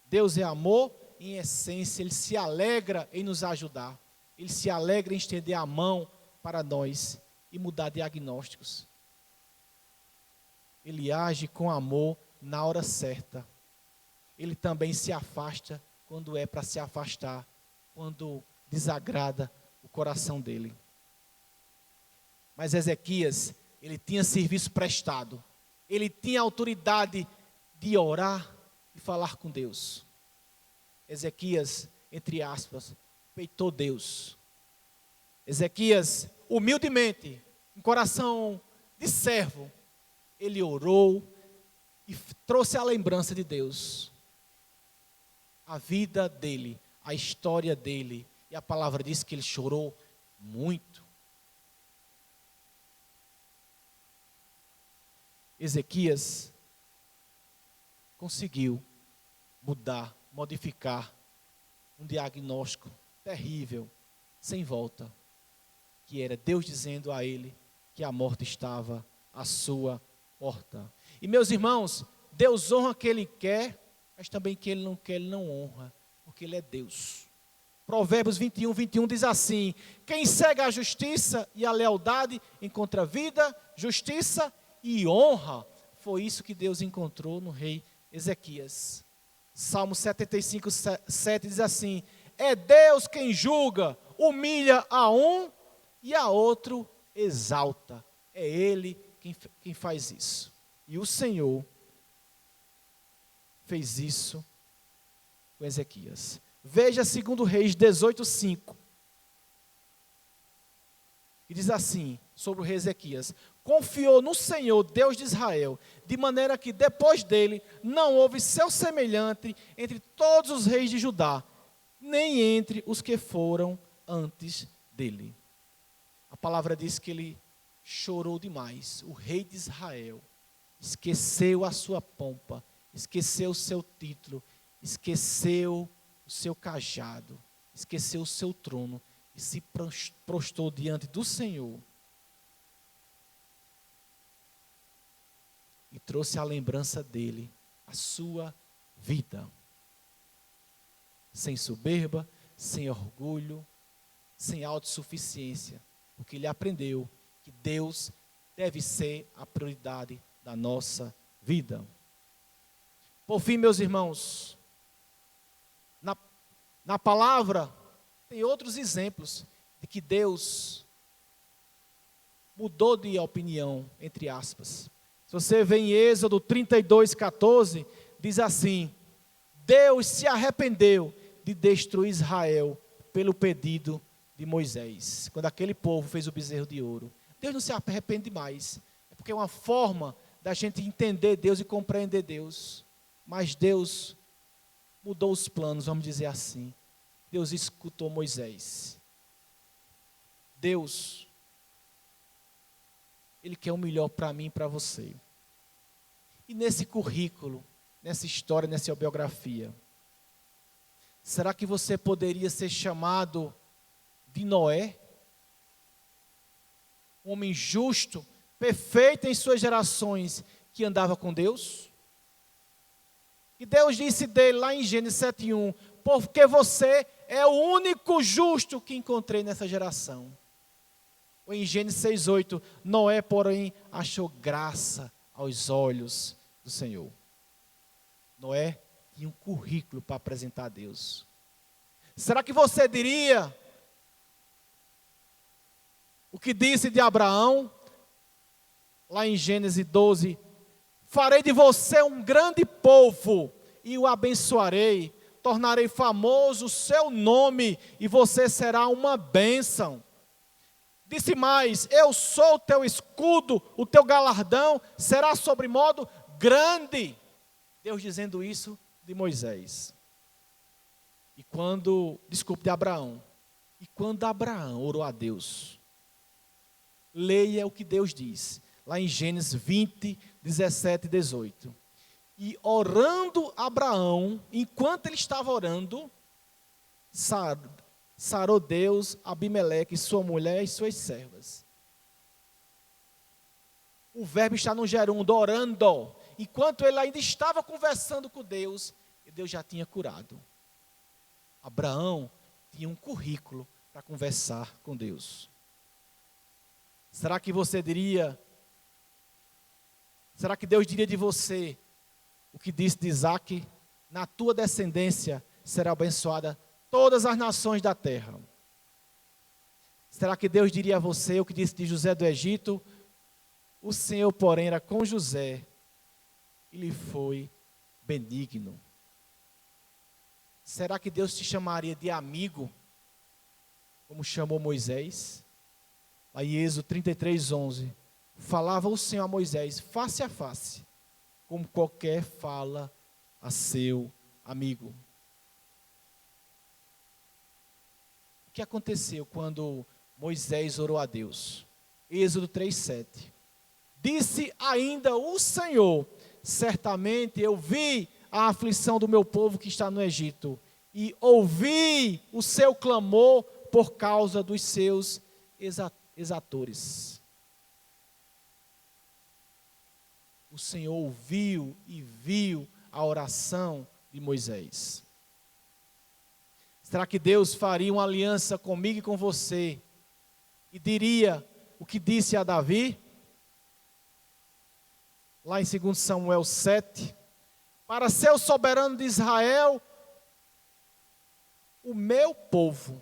Deus é amor em essência, ele se alegra em nos ajudar. Ele se alegra em estender a mão para nós e mudar diagnósticos. Ele age com amor na hora certa. Ele também se afasta quando é para se afastar, quando desagrada o coração dele. Mas Ezequias, ele tinha serviço prestado. Ele tinha autoridade de orar e falar com Deus. Ezequias, entre aspas, peitou Deus. Ezequias, humildemente, com coração de servo, ele orou e trouxe a lembrança de Deus. A vida dele, a história dele. E a palavra diz que ele chorou muito. Ezequias conseguiu mudar, modificar um diagnóstico terrível, sem volta, que era Deus dizendo a ele que a morte estava à sua porta. E meus irmãos, Deus honra quem Ele quer, mas também quem Ele não quer, Ele não honra, porque Ele é Deus. Provérbios 21, 21 diz assim: quem segue a justiça e a lealdade encontra vida, justiça e honra. Foi isso que Deus encontrou no rei Ezequias. Salmo 75, 7 diz assim: é Deus quem julga, humilha a um e a outro exalta. É Ele quem faz isso. E o Senhor fez isso com Ezequias. Veja 2 Reis 18:5. E diz assim, sobre o rei Ezequias: confiou no Senhor, Deus de Israel, de maneira que depois dele não houve seu semelhante entre todos os reis de Judá, nem entre os que foram antes dele. A palavra diz que ele chorou demais. O rei de Israel esqueceu a sua pompa, esqueceu o seu título, esqueceu o seu cajado, esqueceu o seu trono e se prostrou diante do Senhor. E trouxe a lembrança dele, a sua vida. Sem soberba, sem orgulho, sem autossuficiência. Porque ele aprendeu que Deus deve ser a prioridade da nossa vida. Por fim, meus irmãos, na palavra tem outros exemplos de que Deus mudou de opinião, entre aspas. Se você vê em Êxodo 32:14, diz assim: Deus se arrependeu de destruir Israel pelo pedido de Moisés, quando aquele povo fez o bezerro de ouro. Deus não se arrepende mais, é porque é uma forma da gente entender Deus e compreender Deus. Mas Deus mudou os planos, vamos dizer assim. Deus escutou Moisés. Deus, Ele quer o melhor para mim e para você. E nesse currículo, nessa história, nessa biografia, será que você poderia ser chamado de Noé? Um homem justo, perfeito em suas gerações, que andava com Deus? E Deus disse dele lá em Gênesis 7:1, porque você é o único justo que encontrei nessa geração. Ou em Gênesis 6:8, Noé, porém, achou graça aos olhos do Senhor. Noé tinha um currículo para apresentar a Deus. Será que você diria o que disse de Abraão, lá em Gênesis 12, farei de você um grande povo e o abençoarei, tornarei famoso o seu nome e você será uma bênção. Disse mais, eu sou o teu escudo, o teu galardão será sobremodo grande. Deus dizendo isso de Moisés. De Abraão. E quando Abraão orou a Deus, leia o que Deus diz, lá em Gênesis 20, 17 e 18. E orando Abraão, enquanto ele estava orando, sarou Deus Abimeleque, sua mulher e suas servas. O verbo está no gerúndio, orando. Enquanto ele ainda estava conversando com Deus, Deus já tinha curado. Abraão tinha um currículo para conversar com Deus. Será que Deus diria de você o que disse de Isaac? Na tua descendência será abençoada todas as nações da terra. Será que Deus diria a você o que disse de José do Egito? O Senhor, porém, era com José e lhe foi benigno. Será que Deus te chamaria de amigo, como chamou Moisés? Lá em Êxodo 33:11, falava o Senhor a Moisés face a face, como qualquer fala a seu amigo. O que aconteceu quando Moisés orou a Deus? Êxodo 3:7. Disse ainda o Senhor, certamente eu vi a aflição do meu povo que está no Egito, e ouvi o seu clamor por causa dos seus exatores. O Senhor ouviu e viu a oração de Moisés. Será que Deus faria uma aliança comigo e com você e diria o que disse a Davi? Lá em 2 Samuel 7, para ser o soberano de Israel, o meu povo,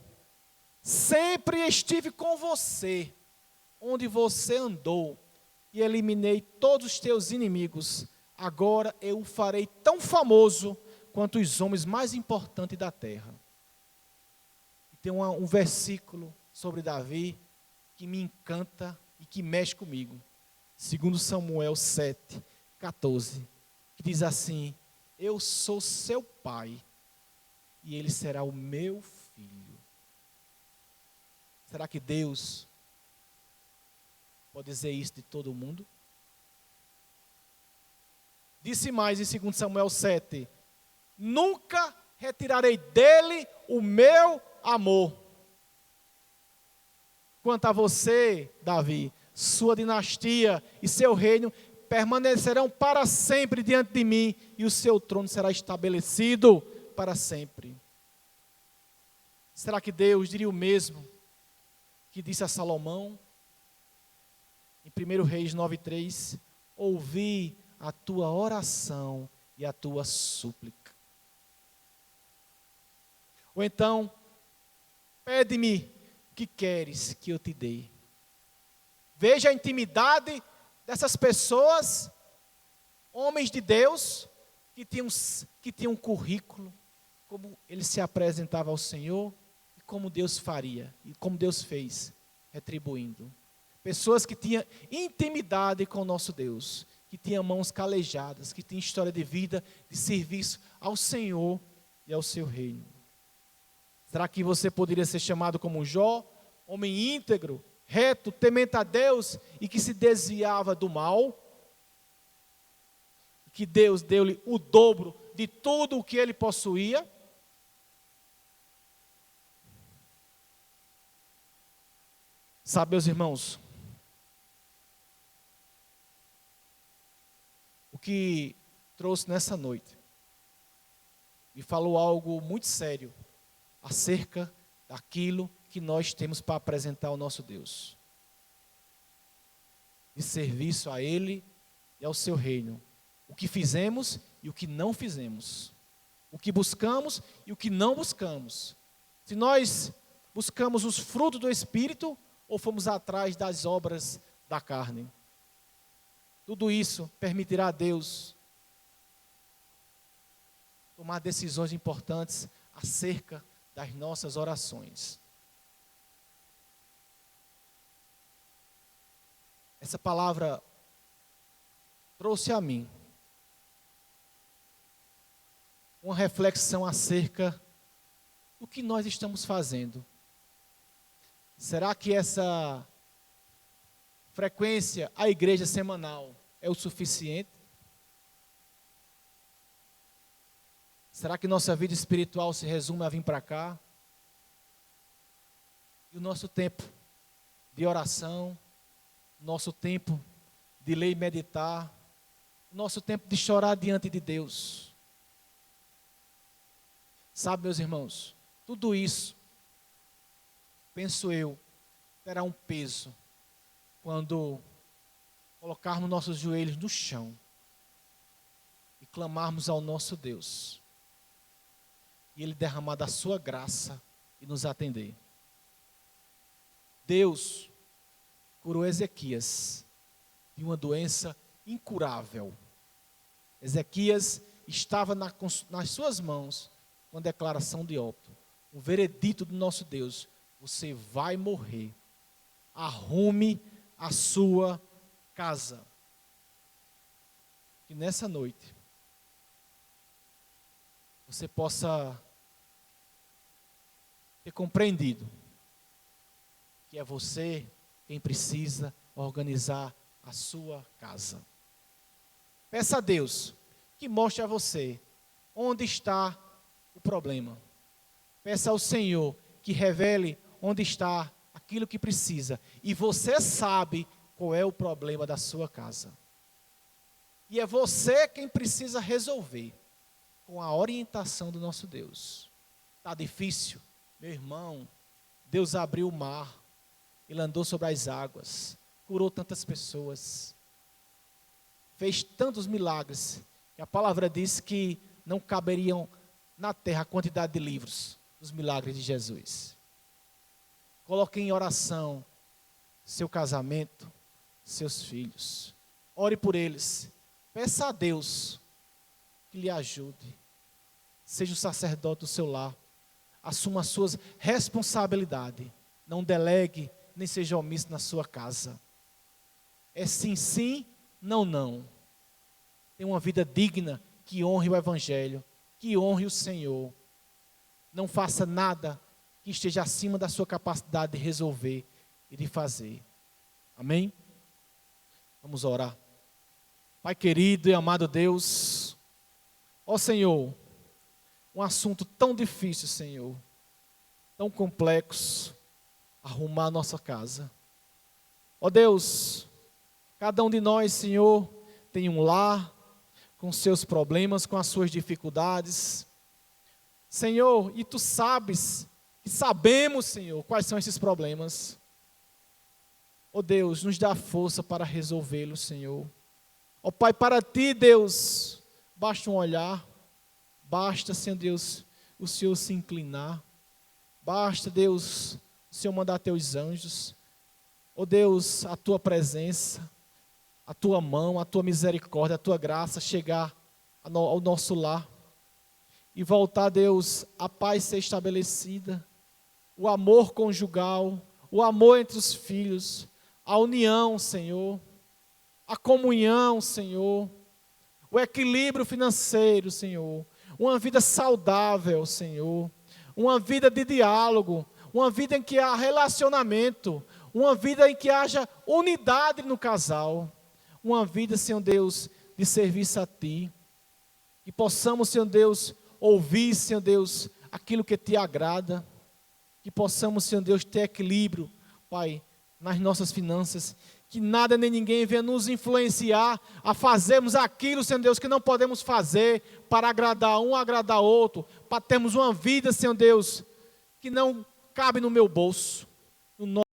sempre estive com você, onde você andou, e eliminei todos os teus inimigos. Agora eu o farei tão famoso quanto os homens mais importantes da terra. E tem um versículo sobre Davi que me encanta e que mexe comigo. 2 Samuel 7, 14, que diz assim: eu sou seu pai e ele será o meu filho. Será que Deus pode dizer isso de todo mundo? Disse mais em 2 Samuel 7, nunca retirarei dele o meu amor. Quanto a você, Davi, sua dinastia e seu reino permanecerão para sempre diante de mim, e o seu trono será estabelecido para sempre. Será que Deus diria o mesmo que disse a Salomão? Em 1 Reis 9:3, ouvi a tua oração e a tua súplica. Ou então, pede-me o que queres que eu te dê. Veja a intimidade dessas pessoas, homens de Deus, que tinham um currículo, como ele se apresentava ao Senhor, e como Deus faria, e como Deus fez, retribuindo. Pessoas que tinham intimidade com o nosso Deus, que tinham mãos calejadas, que tinham história de vida, de serviço ao Senhor e ao seu reino. Será que você poderia ser chamado como Jó, homem íntegro, reto, temente a Deus e que se desviava do mal? Que Deus deu-lhe o dobro de tudo o que ele possuía? Sabe, meus irmãos, o que trouxe nessa noite me falou algo muito sério acerca daquilo que nós temos para apresentar ao nosso Deus, de serviço a Ele e ao seu reino. O que fizemos e o que não fizemos. O que buscamos e o que não buscamos. Se nós buscamos os frutos do Espírito ou fomos atrás das obras da carne. Tudo isso permitirá a Deus tomar decisões importantes acerca das nossas orações. Essa palavra trouxe a mim uma reflexão acerca do que nós estamos fazendo. Será que essa frequência à igreja semanal é o suficiente? Será que nossa vida espiritual se resume a vir para cá? E o nosso tempo de oração, nosso tempo de ler e meditar, nosso tempo de chorar diante de Deus? Sabe, meus irmãos, tudo isso, penso eu, terá um peso quando colocarmos nossos joelhos no chão e clamarmos ao nosso Deus, e Ele derramar da sua graça e nos atender. Deus curou Ezequias de uma doença incurável. Ezequias estava nas suas mãos com a declaração de óbito, o veredito do nosso Deus: você vai morrer, arrume a sua casa. Que nessa noite você possa ter compreendido que é você quem precisa organizar a sua casa. Peça a Deus que mostre a você onde está o problema. Peça ao Senhor que revele onde está aquilo que precisa. E você sabe qual é o problema da sua casa. E é você quem precisa resolver com a orientação do nosso Deus. Está difícil? Meu irmão, Deus abriu o mar. Ele andou sobre as águas. Curou tantas pessoas. Fez tantos milagres que a palavra diz que não caberiam na terra a quantidade de livros dos milagres de Jesus. Coloque em oração seu casamento, seus filhos. Ore por eles. Peça a Deus que lhe ajude. Seja o sacerdote do seu lar. Assuma as suas responsabilidades. Não delegue, nem seja omisso na sua casa. É sim, sim, não, não. Tenha uma vida digna que honre o Evangelho, que honre o Senhor. Não faça nada que esteja acima da sua capacidade de resolver e de fazer. Amém? Vamos orar. Pai querido e amado Deus, ó Senhor, um assunto tão difícil, Senhor, tão complexo, arrumar a nossa casa. Ó Deus, cada um de nós, Senhor, tem um lar, com seus problemas, com as suas dificuldades. Senhor, e Tu sabes, e sabemos, Senhor, quais são esses problemas. Ó Deus, nos dá força para resolvê-los, Senhor. Ó Pai, para Ti, Deus, basta um olhar, basta, Senhor Deus, o Senhor se inclinar, basta, Deus, o Senhor mandar Teus anjos, Ó Deus, a tua presença, a tua mão, a tua misericórdia, a tua graça chegar ao nosso lar. E voltar, Deus, a paz ser estabelecida, o amor conjugal, o amor entre os filhos, a união, Senhor, a comunhão, Senhor, o equilíbrio financeiro, Senhor, uma vida saudável, Senhor, uma vida de diálogo, uma vida em que há relacionamento, uma vida em que haja unidade no casal, uma vida, Senhor Deus, de serviço a Ti, e possamos, Senhor Deus, ouvir, Senhor Deus, aquilo que Te agrada, que possamos, Senhor Deus, ter equilíbrio, Pai, nas nossas finanças, que nada nem ninguém venha nos influenciar a fazermos aquilo, Senhor Deus, que não podemos fazer para agradar um, agradar outro, para termos uma vida, Senhor Deus, que não cabe no meu bolso. No